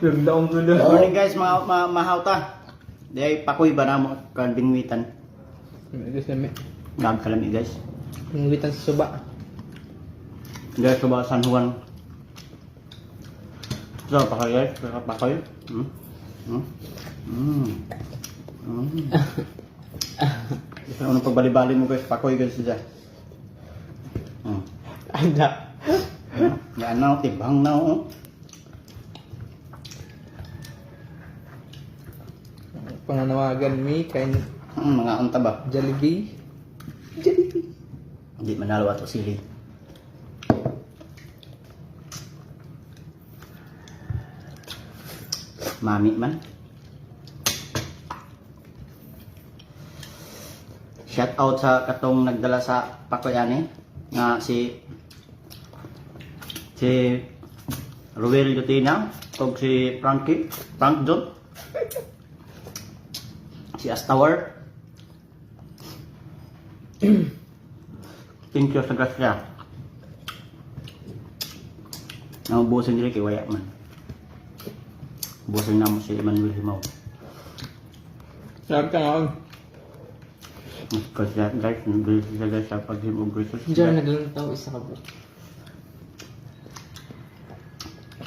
Nagdaong tulo. Morning guys, mahaw ta. Di pakoy ba na mo kan bingwitan. Guys namin. Gab kalami guys. Pingulitan sa suba. Guys, sa San Juan. So, pakoy guys, pakoy. Ano pagbali-bali mo guys, pakoy guys siya. Ada. Yan na, tibang na oh. Panganawagan mi kain Mga unta ba? Jollibee. Hindi manalo ato sili. Mami man. Shout out sa katong nagdala sa pakoyani nga si Ruel Yutina o si Frank John, si Astawar. Thank you sa grasya. Naubusin dili kay waya man. Ubusin na mo si Emmanuel Himaw. Sarap ka nga. Kasi guys, nandun sila guys sa pag-him og braces. Diyan naglang tao isa ka bro.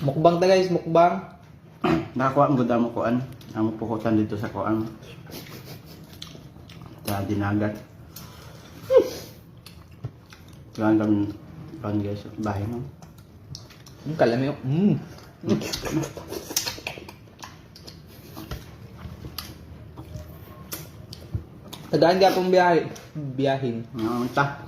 Mukbang ta guys, mukbang. Nakakuha ang gudang mo kuan. Ang pukutan dito sa kuan. Sa dinagat. Kuan kami guys, bahay mo. Kalami ko. Tagaan ka pong biyahin. Ta.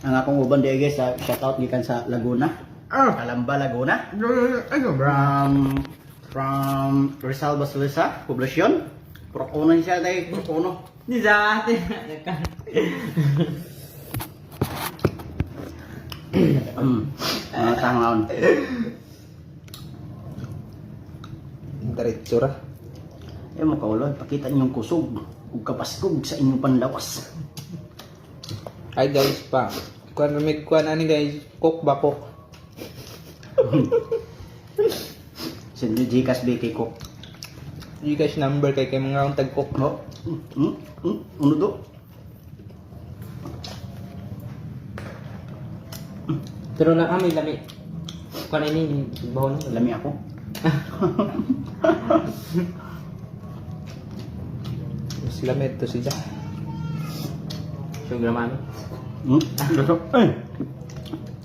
Ang akong uban di guys, shout out gikan sa Laguna. Calamba, Laguna. From Rizal Basilisa, poblasyon. Prokono siya tay, prokono. Ni sa ate. Tangaon. Diretsura. Eh mo kaulon, pakita ninyong kusog ug kapaskog sa inyong panlawas. Hi guys pa. Kuan may kuan ani guys, cook ba cook. Sindi Gcash BK ko. Gcash number kay mga akong tag cook. No? Ano to? Pero na kami lami. Kuan ini bahon Lami ako. Mas lamit to siya. Yung gramano. Gusto? Eh!